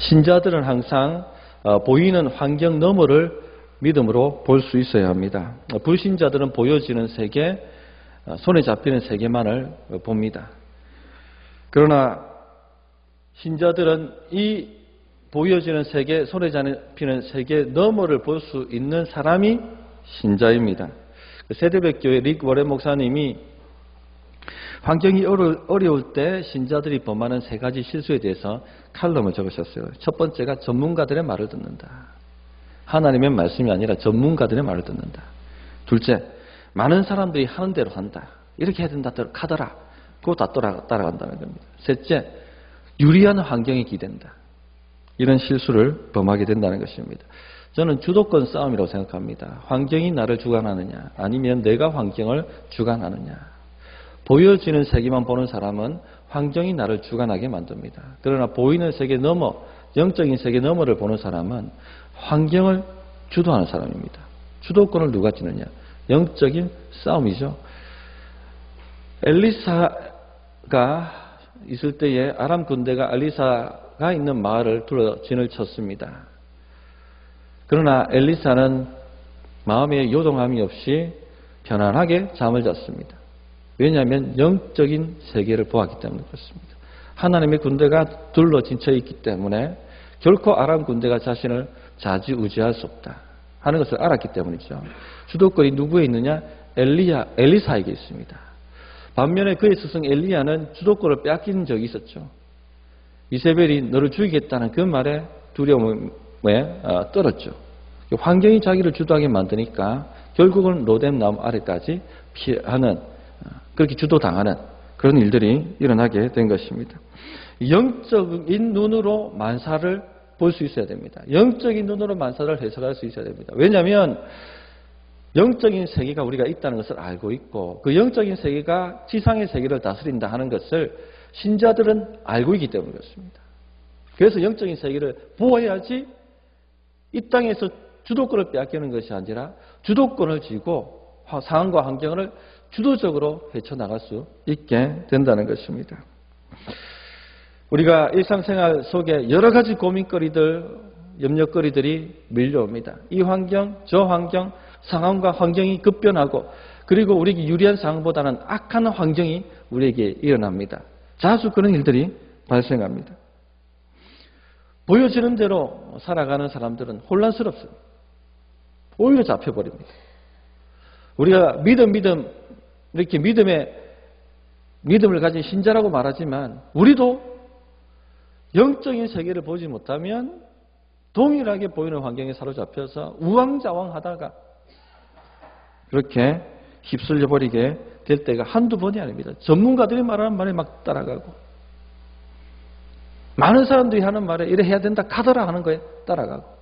신자들은 항상 보이는 환경 너머를 믿음으로 볼 수 있어야 합니다. 불신자들은 보여지는 세계, 손에 잡히는 세계만을 봅니다. 그러나 신자들은 이 보여지는 세계, 손에 잡히는 세계 너머를 볼 수 있는 사람이 신자입니다. 세대백교의 릭 워렌 목사님이 환경이 어려울 때 신자들이 범하는 3가지 실수에 대해서 칼럼을 적으셨어요. 첫 번째가 전문가들의 말을 듣는다. 하나님의 말씀이 아니라 전문가들의 말을 듣는다. 둘째, 많은 사람들이 하는 대로 한다. 이렇게 해야 된다 하더라. 그거 다 따라간다는 겁니다. 셋째, 유리한 환경에 기댄다. 이런 실수를 범하게 된다는 것입니다. 저는 주도권 싸움이라고 생각합니다. 환경이 나를 주관하느냐 아니면 내가 환경을 주관하느냐. 보여지는 세계만 보는 사람은 환경이 나를 주관하게 만듭니다. 그러나 보이는 세계 너머, 영적인 세계 너머를 보는 사람은 환경을 주도하는 사람입니다. 주도권을 누가 지느냐? 영적인 싸움이죠. 엘리사가 있을 때에 아람 군대가 엘리사가 있는 마을을 둘러 진을 쳤습니다. 그러나 엘리사는 마음에 요동함이 없이 편안하게 잠을 잤습니다. 왜냐하면 영적인 세계를 보았기 때문에 그렇습니다. 하나님의 군대가 둘러 진쳐 있기 때문에 결코 아람 군대가 자신을 좌지우지할 수 없다 하는 것을 알았기 때문이죠. 주도권이 누구에 있느냐? 엘리사에게 있습니다. 반면에 그의 스승 엘리야는 주도권을 빼앗긴 적이 있었죠. 이세벨이 너를 죽이겠다는 그 말에 두려움에 떨었죠. 환경이 자기를 주도하게 만드니까 결국은 로뎀 나무 아래까지 피하는, 그렇게 주도당하는 그런 일들이 일어나게 된 것입니다. 영적인 눈으로 만사를 볼 수 있어야 됩니다. 영적인 눈으로 만사를 해석할 수 있어야 됩니다. 왜냐하면 영적인 세계가 우리가 있다는 것을 알고 있고 그 영적인 세계가 지상의 세계를 다스린다 하는 것을 신자들은 알고 있기 때문에 그렇습니다. 그래서 영적인 세계를 보호해야지 이 땅에서 주도권을 빼앗기는 것이 아니라 주도권을 쥐고 상황과 환경을 주도적으로 헤쳐나갈 수 있게 된다는 것입니다. 우리가 일상생활 속에 여러 가지 고민거리들, 염려거리들이 밀려옵니다. 이 환경, 저 환경, 상황과 환경이 급변하고 그리고 우리에게 유리한 상황보다는 악한 환경이 우리에게 일어납니다. 자주 그런 일들이 발생합니다. 보여지는 대로 살아가는 사람들은 혼란스럽습니다. 오히려 잡혀버립니다. 우리가 이렇게 믿음을 가진 신자라고 말하지만 우리도 영적인 세계를 보지 못하면 동일하게 보이는 환경에 사로잡혀서 우왕좌왕하다가 그렇게 휩쓸려 버리게 될 때가 한두 번이 아닙니다. 전문가들이 말하는 말에 막 따라가고 많은 사람들이 하는 말에 이래 해야 된다 카더라 하는 거에 따라가고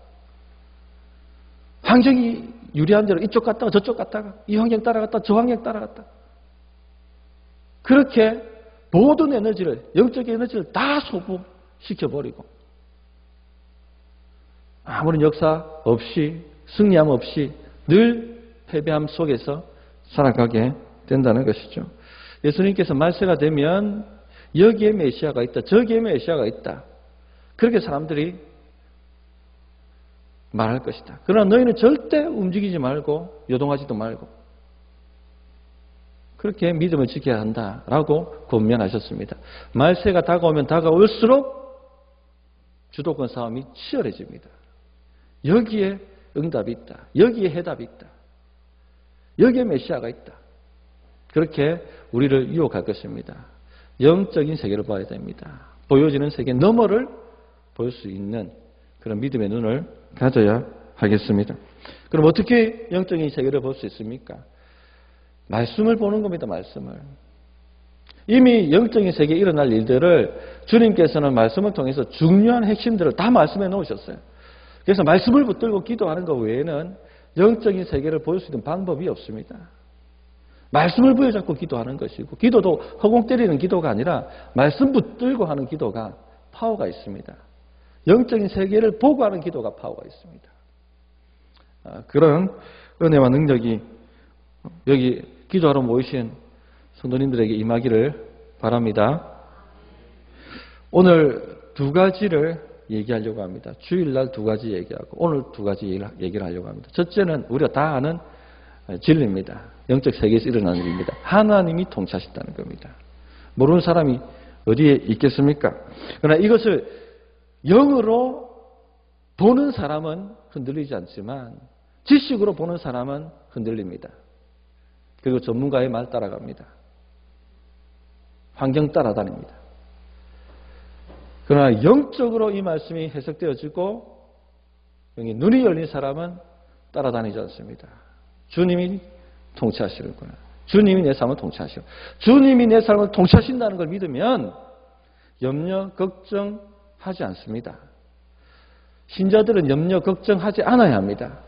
환경이 유리한 대로 이쪽 갔다가 저쪽 갔다가 이 환경 따라갔다가 저 환경 따라갔다가 그렇게 모든 에너지를, 영적인 에너지를 다 소모시켜버리고 아무런 역사 없이 승리함 없이 늘 패배함 속에서 살아가게 된다는 것이죠. 예수님께서 말세가 되면 여기에 메시아가 있다, 저기에 메시아가 있다. 그렇게 사람들이 말할 것이다. 그러나 너희는 절대 움직이지 말고 요동하지도 말고 그렇게 믿음을 지켜야 한다라고 권면하셨습니다. 말세가 다가오면 다가올수록 주도권 싸움이 치열해집니다. 여기에 응답이 있다. 여기에 해답이 있다. 여기에 메시아가 있다. 그렇게 우리를 유혹할 것입니다. 영적인 세계를 봐야 됩니다. 보여지는 세계 너머를 볼 수 있는 그런 믿음의 눈을 가져야 하겠습니다. 그럼 어떻게 영적인 세계를 볼 수 있습니까? 말씀을 보는 겁니다. 말씀을. 이미 영적인 세계에 일어날 일들을 주님께서는 말씀을 통해서 중요한 핵심들을 다 말씀해 놓으셨어요. 그래서 말씀을 붙들고 기도하는 것 외에는 영적인 세계를 볼 수 있는 방법이 없습니다. 말씀을 부여잡고 기도하는 것이고 기도도 허공 때리는 기도가 아니라 말씀 붙들고 하는 기도가 파워가 있습니다. 영적인 세계를 보고 하는 기도가 파워가 있습니다. 그런 은혜와 능력이 여기 기도하러 모이신 성도님들에게 임하기를 바랍니다. 오늘 두 가지를 얘기하려고 합니다. 주일날 2가지 얘기하고 오늘 2가지 얘기를 하려고 합니다. 첫째는 우리가 다 아는 진리입니다. 영적 세계에서 일어나는 일입니다. 하나님이 통치하신다는 겁니다. 모르는 사람이 어디에 있겠습니까? 그러나 이것을 영으로 보는 사람은 흔들리지 않지만 지식으로 보는 사람은 흔들립니다. 그리고 전문가의 말 따라갑니다. 환경 따라다닙니다. 그러나 영적으로 이 말씀이 해석되어지고 여기 눈이 열린 사람은 따라다니지 않습니다. 주님이 통치하시는구나. 주님이 내 삶을 통치하시고 주님이 내 삶을 통치하신다는 걸 믿으면 염려, 걱정하지 않습니다. 신자들은 염려, 걱정하지 않아야 합니다.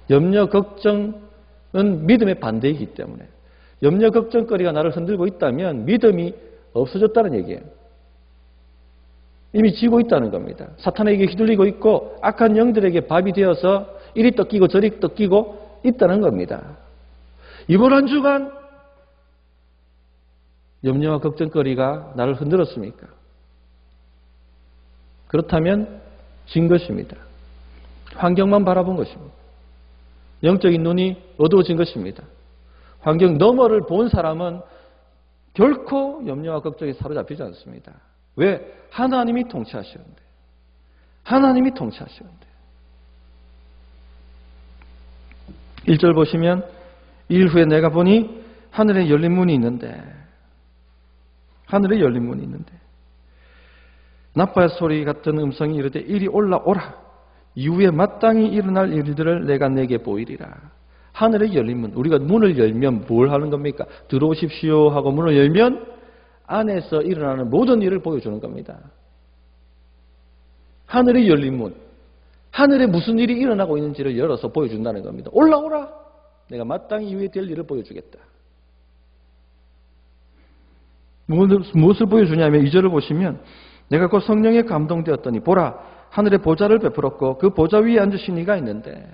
염려, 걱정은 믿음의 반대이기 때문에 염려, 걱정거리가 나를 흔들고 있다면 믿음이 없어졌다는 얘기예요. 이미 지고 있다는 겁니다. 사탄에게 휘둘리고 있고 악한 영들에게 밥이 되어서 이리 떡기고 저리 떡기고 있다는 겁니다. 이번 한 주간 염려와 걱정거리가 나를 흔들었습니까? 그렇다면 진 것입니다. 환경만 바라본 것입니다. 영적인 눈이 어두워진 것입니다. 환경 너머를 본 사람은 결코 염려와 걱정에 사로잡히지 않습니다. 왜? 하나님이 통치하시는데. 하나님이 통치하시는데. 1절 보시면 일 후에 내가 보니 하늘에 열린 문이 있는데 하늘에 열린 문이 있는데 나팔 소리 같은 음성이 이르되 이리 올라오라. 이후에 마땅히 일어날 일들을 내가 내게 보이리라. 하늘에 열린 문. 우리가 문을 열면 뭘 하는 겁니까? 들어오십시오 하고 문을 열면 안에서 일어나는 모든 일을 보여주는 겁니다. 하늘에 열린 문. 하늘에 무슨 일이 일어나고 있는지를 열어서 보여준다는 겁니다. 올라오라. 내가 마땅히 이후에 될 일을 보여주겠다. 무엇을 보여주냐면 2절을 보시면 내가 곧 성령에 감동되었더니 보라 하늘에 보좌를 베풀었고 그 보좌 위에 앉으신 이가 있는데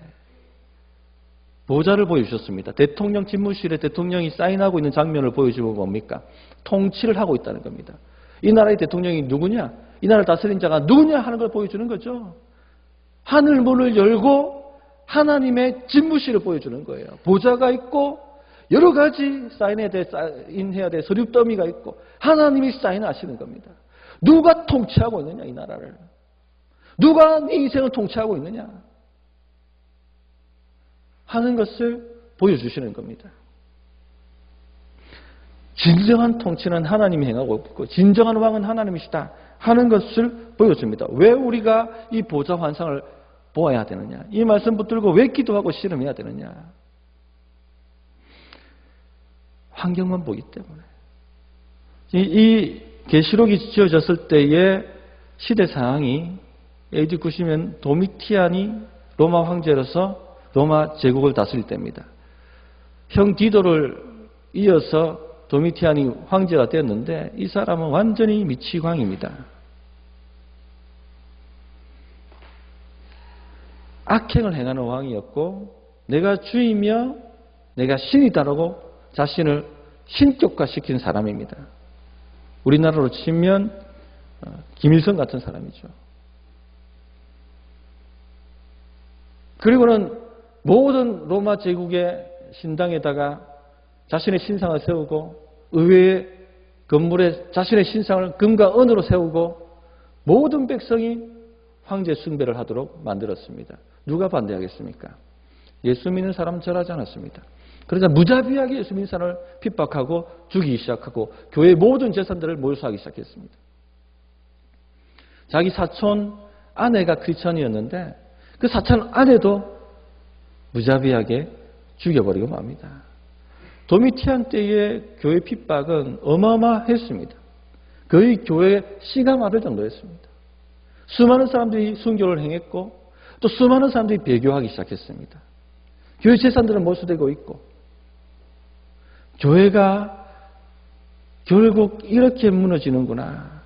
보좌를 보여주셨습니다. 대통령 집무실에 대통령이 사인하고 있는 장면을 보여주면 뭡니까? 통치를 하고 있다는 겁니다. 이 나라의 대통령이 누구냐? 이 나라를 다스린 자가 누구냐 하는 걸 보여주는 거죠. 하늘 문을 열고 하나님의 집무실을 보여주는 거예요. 보좌가 있고 여러 가지 사인해야 될 서류 더미가 있고 하나님이 사인하시는 겁니다. 누가 통치하고 있느냐 이 나라를. 누가 네 인생을 통치하고 있느냐 하는 것을 보여주시는 겁니다. 진정한 통치는 하나님이 행하고 있고 진정한 왕은 하나님이시다 하는 것을 보여줍니다. 왜 우리가 이 보좌 환상을 보아야 되느냐? 이 말씀 붙들고 왜 기도하고 씨름해야 되느냐? 환경만 보기 때문에. 이 계시록이 지어졌을 때의 시대 상황이 AD 90년 도미티안이 로마 황제로서 로마 제국을 다스릴 때입니다. 형 디도를 이어서 도미티안이 황제가 되었는데 이 사람은 완전히 미치광입니다. 악행을 행하는 왕이었고 내가 주이며 내가 신이다라고 자신을 신격화시킨 사람입니다. 우리나라로 치면 김일성 같은 사람이죠. 그리고는 모든 로마 제국의 신당에다가 자신의 신상을 세우고 의회의 건물에 자신의 신상을 금과 은으로 세우고 모든 백성이 황제 숭배를 하도록 만들었습니다. 누가 반대하겠습니까? 예수 믿는 사람은 절하지 않았습니다. 그러자 무자비하게 예수 믿는 사람을 핍박하고 죽이기 시작하고 교회의 모든 재산들을 몰수하기 시작했습니다. 자기 사촌 아내가 크리스천이었는데 그 사촌 아내도 무자비하게 죽여버리고 맙니다. 도미티안 때의 교회 핍박은 어마어마했습니다. 거의 교회의 씨가 마를 정도였습니다. 수많은 사람들이 순교를 행했고 또 수많은 사람들이 배교하기 시작했습니다. 교회 재산들은 몰수되고 있고 교회가 결국 이렇게 무너지는구나.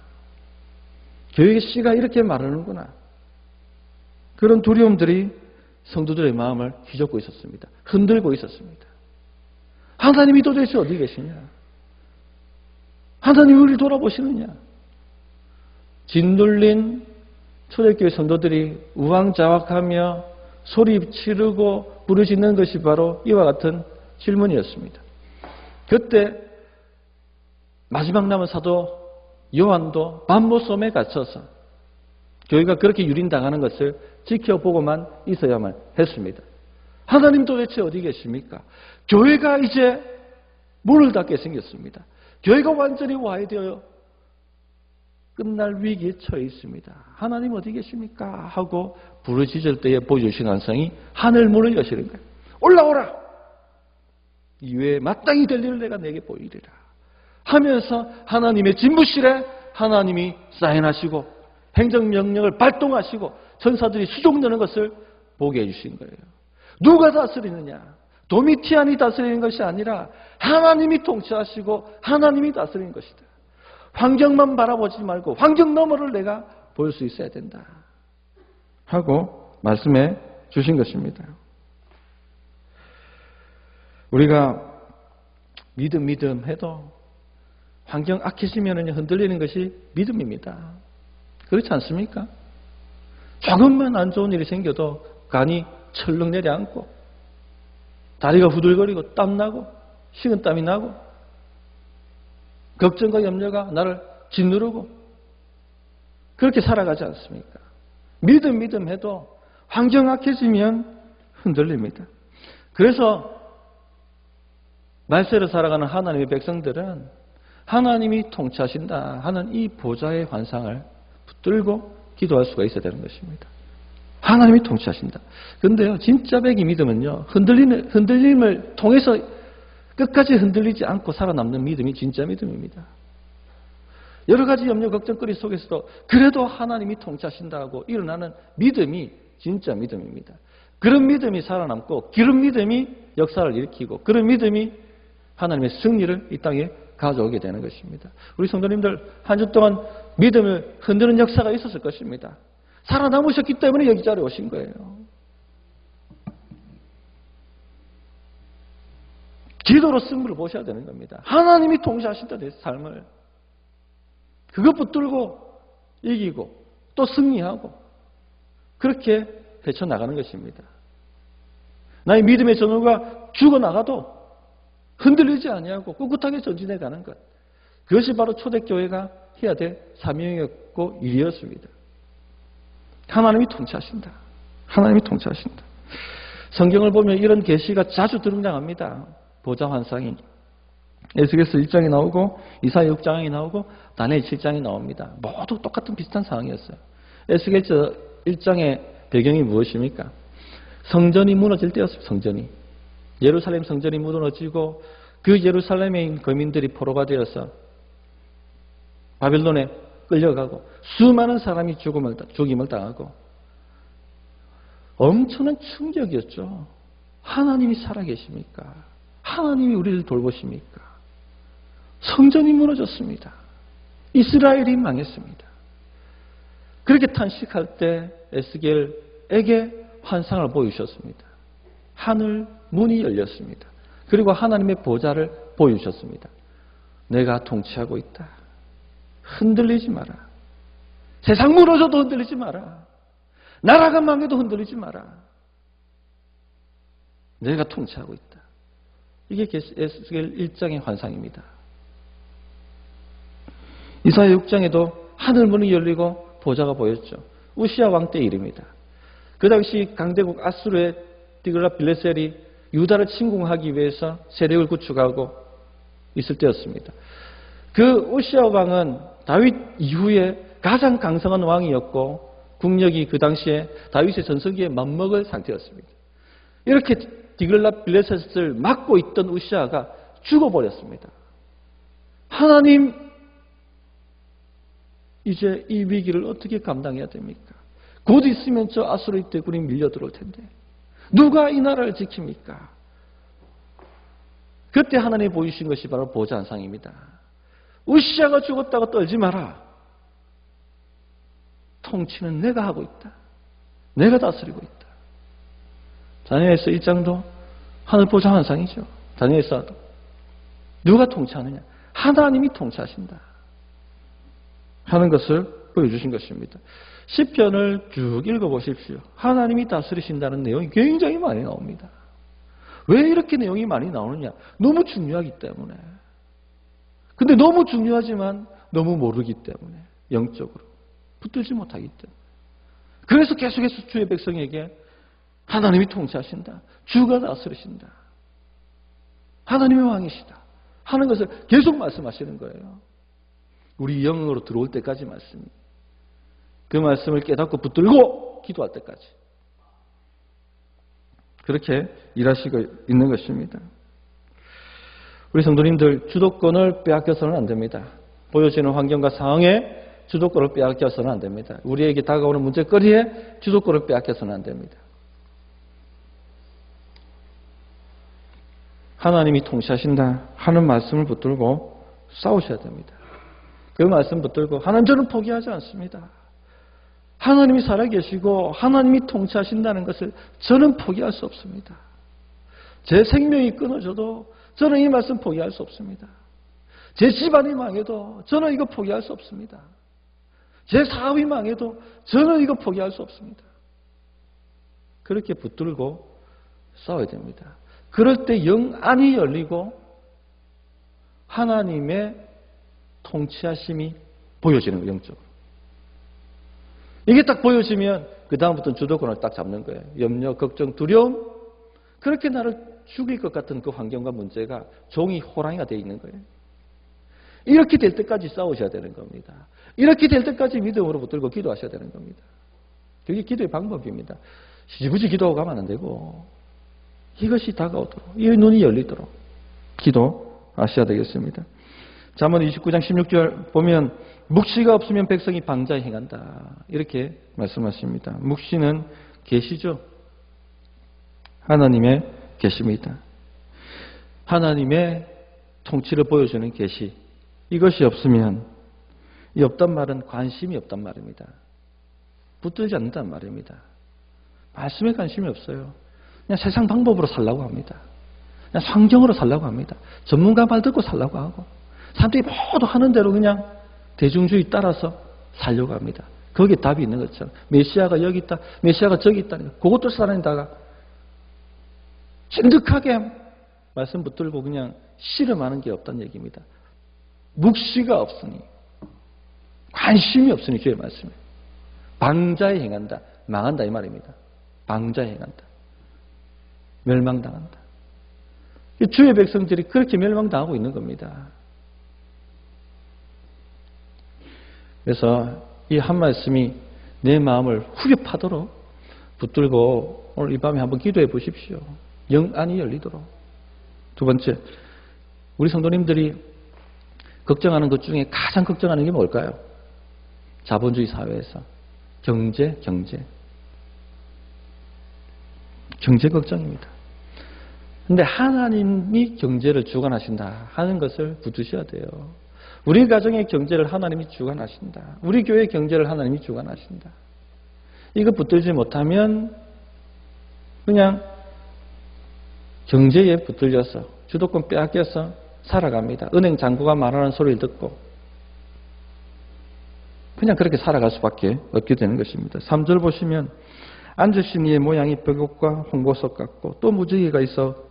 교회의 씨가 이렇게 마르는구나. 그런 두려움들이 성도들의 마음을 휘젓고 있었습니다. 흔들고 있었습니다. 하나님이 도대체 어디 계시냐? 하나님이 우리를 돌아보시느냐? 짓눌린 초대교회 성도들이 우왕좌왕하며 소리 지르고 부르짖는 것이 바로 이와 같은 질문이었습니다. 그때 마지막 남은 사도 요한도 밤모섬에 갇혀서 교회가 그렇게 유린당하는 것을 지켜보고만 있어야만 했습니다. 하나님 도대체 어디 계십니까? 교회가 이제 문을 닫게 생겼습니다. 교회가 완전히 와해되어 끝날 위기에 처해 있습니다. 하나님 어디 계십니까? 하고 부르짖을 때에 보여주신 환상이 하늘 문을 여시는 거예요. 올라오라! 이외에 마땅히 될 일을 내가 내게 보이리라 하면서 하나님의 진무실에 하나님이 사인하시고 행정명령을 발동하시고 천사들이 수종되는 것을 보게 해주신 거예요. 누가 다스리느냐? 도미티안이 다스리는 것이 아니라 하나님이 통치하시고 하나님이 다스리는 것이다. 환경만 바라보지 말고 환경 너머를 내가 볼 수 있어야 된다 하고 말씀해 주신 것입니다. 우리가 믿음 해도 환경 악해지면 흔들리는 것이 믿음입니다. 그렇지 않습니까? 조금만 안 좋은 일이 생겨도 간이 철렁 내려앉고 다리가 후들거리고 땀나고 식은땀이 나고 걱정과 염려가 나를 짓누르고 그렇게 살아가지 않습니까? 믿음 해도 환경 악해지면 흔들립니다. 그래서 말세로 살아가는 하나님의 백성들은 하나님이 통치하신다 하는 이 보좌의 환상을 붙들고 기도할 수가 있어야 되는 것입니다. 하나님이 통치하신다. 그런데요, 진짜 백이 믿음은요, 흔들림을 통해서 끝까지 흔들리지 않고 살아남는 믿음이 진짜 믿음입니다. 여러 가지 염려, 걱정거리 속에서도 그래도 하나님이 통치하신다고 일어나는 믿음이 진짜 믿음입니다. 그런 믿음이 살아남고 그런 믿음이 역사를 일으키고 그런 믿음이 하나님의 승리를 이 땅에 가져오게 되는 것입니다. 우리 성도님들 한 주 동안 믿음을 흔드는 역사가 있었을 것입니다. 살아남으셨기 때문에 여기 자리에 오신 거예요. 기도로 승부를 보셔야 되는 겁니다. 하나님이 통치하신다 내 삶을. 그것 붙들고 이기고 또 승리하고 그렇게 헤쳐나가는 것입니다. 나의 믿음의 전우가 죽어나가도 흔들리지 아니하고 꿋꿋하게 전진해 가는 것. 그것이 바로 초대교회가 해야 될 사명이었고 일이었습니다. 하나님이 통치하신다. 하나님이 통치하신다. 성경을 보면 이런 계시가 자주 등장합니다. 보좌 환상이. 에스겔서 1장이 나오고 이사야 6장이 나오고 다니엘 7장이 나옵니다. 모두 똑같은 비슷한 상황이었어요. 에스겔서 1장의 배경이 무엇입니까? 성전이 무너질 때였습니다. 성전이. 예루살렘 성전이 무너지고 그 예루살렘에 있는 거민들이 포로가 되어서 바빌론에 끌려가고 수많은 사람이 죽임을 당하고 엄청난 충격이었죠. 하나님이 살아계십니까? 하나님이 우리를 돌보십니까? 성전이 무너졌습니다. 이스라엘이 망했습니다. 그렇게 탄식할 때 에스겔에게 환상을 보여주셨습니다. 하늘 문이 열렸습니다. 그리고 하나님의 보좌를 보여주셨습니다. 내가 통치하고 있다. 흔들리지 마라. 세상 무너져도 흔들리지 마라. 나라가 망해도 흔들리지 마라. 내가 통치하고 있다. 이게 에스겔 1장의 환상입니다. 이사야 6장에도 하늘문이 열리고 보좌가 보였죠. 우시야 왕 때 일입니다. 그 당시 강대국 아수르의 디글랏빌레셀이 유다를 침공하기 위해서 세력을 구축하고 있을 때였습니다. 그 우시야 왕은 다윗 이후에 가장 강성한 왕이었고 국력이 그 당시에 다윗의 전성기에 맞먹을 상태였습니다. 이렇게 디글랏빌레셋을 막고 있던 우시야가 죽어버렸습니다. 하나님, 이제 이 위기를 어떻게 감당해야 됩니까? 곧 있으면 저 아수르 대군이 밀려들어올 텐데 누가 이 나라를 지킵니까? 그때 하나님이 보여주신 것이 바로 보좌 환상입니다. 우시야가 죽었다고 떨지 마라. 통치는 내가 하고 있다. 내가 다스리고 있다. 다니엘서 1장도 하늘 보좌 환상이죠. 다니엘서도 누가 통치하느냐? 하나님이 통치하신다 하는 것을 보여주신 것입니다. 시편을 쭉 읽어보십시오. 하나님이 다스리신다는 내용이 굉장히 많이 나옵니다. 왜 이렇게 내용이 많이 나오느냐? 너무 중요하기 때문에. 근데 너무 중요하지만 너무 모르기 때문에, 영적으로 붙들지 못하기 때문에. 그래서 계속해서 주의 백성에게 하나님이 통치하신다, 주가 다스리신다, 하나님의 왕이시다 하는 것을 계속 말씀하시는 거예요. 우리 영으로 들어올 때까지 말씀이. 그 말씀을 깨닫고 붙들고 기도할 때까지 그렇게 일하시고 있는 것입니다. 우리 성도님들, 주도권을 빼앗겨서는 안 됩니다. 보여지는 환경과 상황에 주도권을 빼앗겨서는 안 됩니다. 우리에게 다가오는 문제거리에 주도권을 빼앗겨서는 안 됩니다. 하나님이 통치하신다 하는 말씀을 붙들고 싸우셔야 됩니다. 그 말씀 붙들고 하나님, 저는 포기하지 않습니다. 하나님이 살아계시고 하나님이 통치하신다는 것을 저는 포기할 수 없습니다. 제 생명이 끊어져도 저는 이 말씀 포기할 수 없습니다. 제 집안이 망해도 저는 이거 포기할 수 없습니다. 제 사업이 망해도 저는 이거 포기할 수 없습니다. 그렇게 붙들고 싸워야 됩니다. 그럴 때 영안이 열리고 하나님의 통치하심이 보여지는 거예요. 영적으로. 이게 딱 보여지면 그 다음부터는 주도권을 딱 잡는 거예요. 염려, 걱정, 두려움, 그렇게 나를 죽일 것 같은 그 환경과 문제가 종이 호랑이가 되어 있는 거예요. 이렇게 될 때까지 싸우셔야 되는 겁니다. 이렇게 될 때까지 믿음으로 붙들고 기도하셔야 되는 겁니다. 그게 기도의 방법입니다. 지지부지 기도하고 가면 안 되고 이것이 다가오도록, 이 눈이 열리도록 기도하셔야 되겠습니다. 잠언 29장 16절 보면 묵시가 없으면 백성이 방자에 행한다, 이렇게 말씀하십니다. 묵시는 계시죠. 하나님의 계시입니다. 하나님의 통치를 보여주는 계시, 이것이 없으면, 이 없단 말은 관심이 없단 말입니다. 붙들지 않는단 말입니다. 말씀에 관심이 없어요. 그냥 세상 방법으로 살라고 합니다. 그냥 환경으로 살라고 합니다. 전문가 말 듣고 살라고 하고, 사람들이 모두 하는 대로 그냥 대중주의 따라서 살려고 합니다. 거기에 답이 있는 것처럼 메시아가 여기 있다, 메시아가 저기 있다, 그것도 사람이다가 진득하게 말씀 붙들고 그냥 씨름하는 게 없다는 얘기입니다. 묵시가 없으니, 관심이 없으니 주의 말씀에 방자에 행한다, 망한다 이 말입니다. 방자에 행한다, 멸망당한다. 주의 백성들이 그렇게 멸망당하고 있는 겁니다. 그래서 이 한 말씀이 내 마음을 후벼 파도록 붙들고 오늘 이 밤에 한번 기도해 보십시오. 영안이 열리도록. 두 번째, 우리 성도님들이 걱정하는 것 중에 가장 걱정하는 게 뭘까요? 자본주의 사회에서 경제 걱정입니다. 그런데 하나님이 경제를 주관하신다 하는 것을 붙드셔야 돼요. 우리 가정의 경제를 하나님이 주관하신다. 우리 교회의 경제를 하나님이 주관하신다. 이거 붙들지 못하면 그냥 경제에 붙들려서 주도권 빼앗겨서 살아갑니다. 은행 장부가 말하는 소리를 듣고 그냥 그렇게 살아갈 수밖에 없게 되는 것입니다. 3절 보시면 앉으신 이의 모양이 벽옥과 홍보석 같고 또 무지개가 있어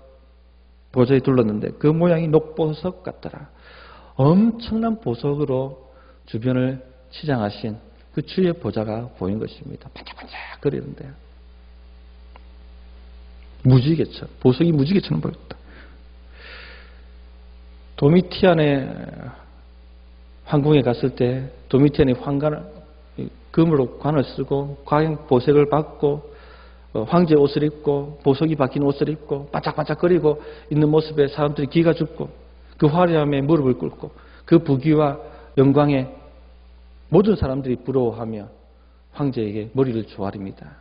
보좌에 둘렀는데 그 모양이 녹보석 같더라. 엄청난 보석으로 주변을 치장하신 그 주의 보좌가 보인 것입니다. 반짝반짝 거리는데요. 무지개처럼, 보석이 무지개처럼 보였다. 도미티안의 황궁에 갔을 때 도미티안이 황관을, 금으로 관을 쓰고 과연 보색을 받고 황제 옷을 입고 보석이 박힌 옷을 입고 반짝반짝거리고 있는 모습에 사람들이 기가 죽고 그 화려함에 무릎을 꿇고 그 부귀와 영광에 모든 사람들이 부러워하며 황제에게 머리를 조아립니다.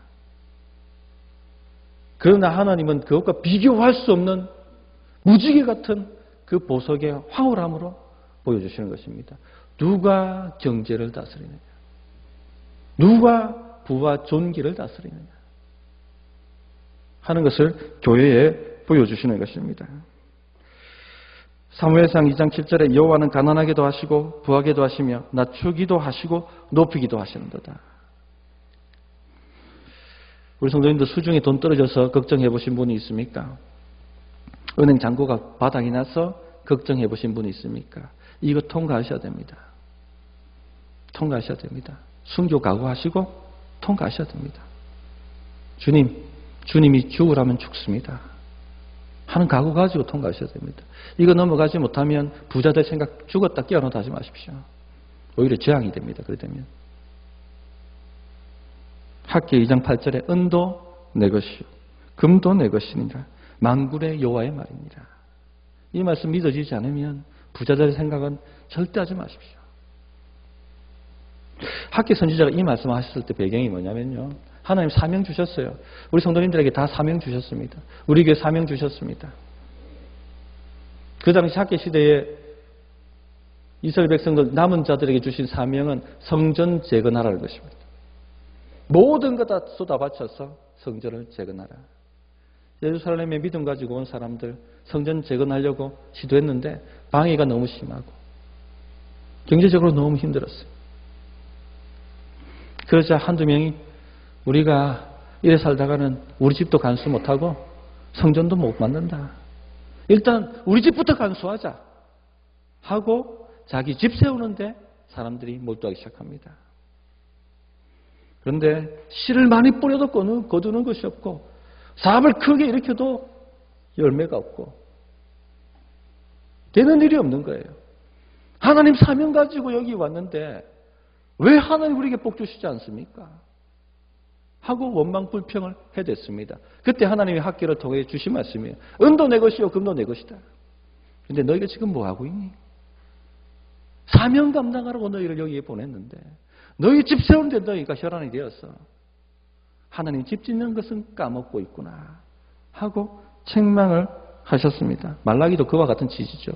그러나 하나님은 그것과 비교할 수 없는 무지개 같은 그 보석의 황홀함으로 보여주시는 것입니다. 누가 경제를 다스리느냐? 누가 부와 존귀를 다스리느냐? 하는 것을 교회에 보여주시는 것입니다. 사무엘상 2장 7절에 여호와는 가난하게도 하시고 부하게도 하시며 낮추기도 하시고 높이기도 하시는도다. 우리 성도님들 수중에 돈 떨어져서 걱정해 보신 분이 있습니까? 은행 잔고가 바닥이 나서 걱정해 보신 분이 있습니까? 이거 통과하셔야 됩니다. 통과하셔야 됩니다. 순교 각오하시고 통과하셔야 됩니다. 주님이 죽으라면 죽습니다 하는 각오 가지고 통과하셔야 됩니다. 이거 넘어가지 못하면 부자 될 생각 죽었다 깨어나다 하지 마십시오. 오히려 재앙이 됩니다. 그래 되면. 학기 2장 8절에 은도 내 것이요 금도 내 것이니라 만군의 여호와의 말이니라. 이 말씀 믿어지지 않으면 부자 될 생각은 절대 하지 마십시오. 학기 선지자가 이 말씀 하셨을 때 배경이 뭐냐면요. 하나님 사명 주셨어요. 우리 성도님들에게 다 사명 주셨습니다. 우리 교회 사명 주셨습니다. 그 당시 학기 시대에 이스라엘 백성들 남은 자들에게 주신 사명은 성전 재건하라는 것입니다. 모든 것 다 쏟아 바쳐서 성전을 재건하라. 예루살렘에 믿음 가지고 온 사람들 성전 재건하려고 시도했는데 방해가 너무 심하고 경제적으로 너무 힘들었어요. 그러자 한두 명이 우리가 이래 살다가는 우리 집도 간수 못하고 성전도 못 만든다. 일단 우리 집부터 간수하자 하고 자기 집 세우는데 사람들이 몰두하기 시작합니다. 그런데 씨를 많이 뿌려도 거두는 것이 없고 사업을 크게 일으켜도 열매가 없고 되는 일이 없는 거예요. 하나님 사명 가지고 여기 왔는데 왜 하나님 우리에게 복 주시지 않습니까? 하고 원망 불평을 해댔습니다. 그때 하나님이 학기를 통해 주신 말씀이에요. 은도 내 것이요 금도 내 것이다. 그런데 너희가 지금 뭐하고 있니? 사명 감당하라고 너희를 여기에 보냈는데 너희 집 세우는데 너희가 혈안이 되었어. 하나님 집 짓는 것은 까먹고 있구나 하고 책망을 하셨습니다. 말라기도 그와 같은 취지죠.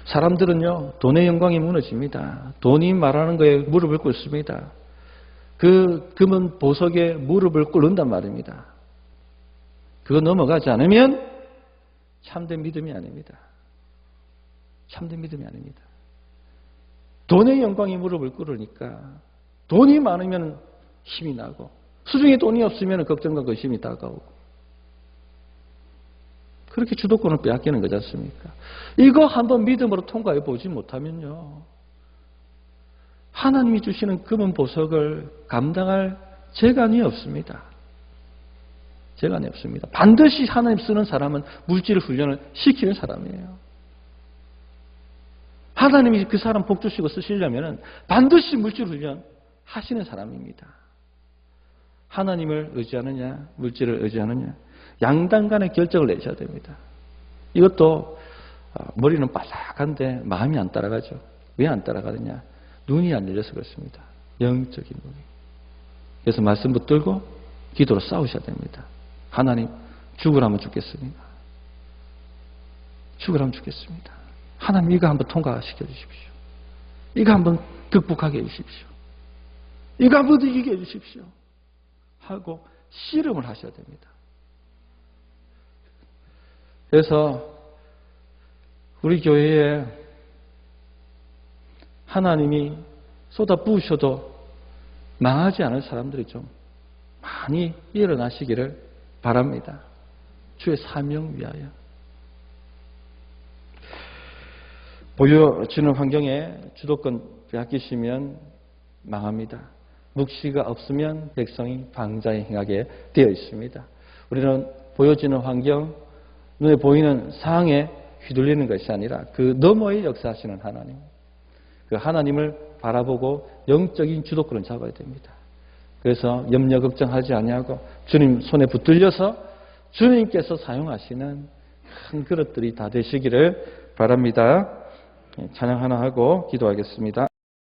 사람들은요 돈의 영광이 무너집니다. 돈이 말하는 거에 무릎을 꿇습니다. 그 금은 보석에 무릎을 꿇는단 말입니다. 그거 넘어가지 않으면 참된 믿음이 아닙니다. 참된 믿음이 아닙니다. 돈의 영광이 무릎을 꿇으니까 돈이 많으면 힘이 나고 수중에 돈이 없으면 걱정과 근심이 다가오고 그렇게 주도권을 빼앗기는 거지 않습니까? 이거 한번 믿음으로 통과해 보지 못하면요 하나님이 주시는 금은 보석을 감당할 재간이 없습니다. 재간이 없습니다. 반드시 하나님 쓰는 사람은 물질 훈련을 시키는 사람이에요. 하나님이 그 사람 복 주시고 쓰시려면 반드시 물질 훈련 하시는 사람입니다. 하나님을 의지하느냐 물질을 의지하느냐 양당 간의 결정을 내셔야 됩니다. 이것도 머리는 바삭한데 마음이 안 따라가죠. 왜 안 따라가느냐? 눈이 안 열려서 그렇습니다. 영적인 눈이. 그래서 말씀 붙들고 기도로 싸우셔야 됩니다. 하나님 죽으라면 죽겠습니다. 죽으라면 죽겠습니다. 하나님 이거 한번 통과시켜 주십시오. 이거 한번 극복하게 해주십시오. 이거 한번 이기게 해주십시오. 하고 씨름을 하셔야 됩니다. 그래서 우리 교회에 하나님이 쏟아 부으셔도 망하지 않을 사람들이 좀 많이 일어나시기를 바랍니다. 주의 사명 위하여. 보여지는 환경에 주도권 빼앗기시면 망합니다. 묵시가 없으면 백성이 방자에 행하게 되어 있습니다. 우리는 보여지는 환경, 눈에 보이는 상황에 휘둘리는 것이 아니라 그 너머의 역사하시는 하나님, 그 하나님을 바라보고 영적인 주도권을 잡아야 됩니다. 그래서 염려 걱정하지 아니하고 주님 손에 붙들려서 주님께서 사용하시는 큰 그릇들이 다 되시기를 바랍니다. 찬양 하나 하고 기도하겠습니다.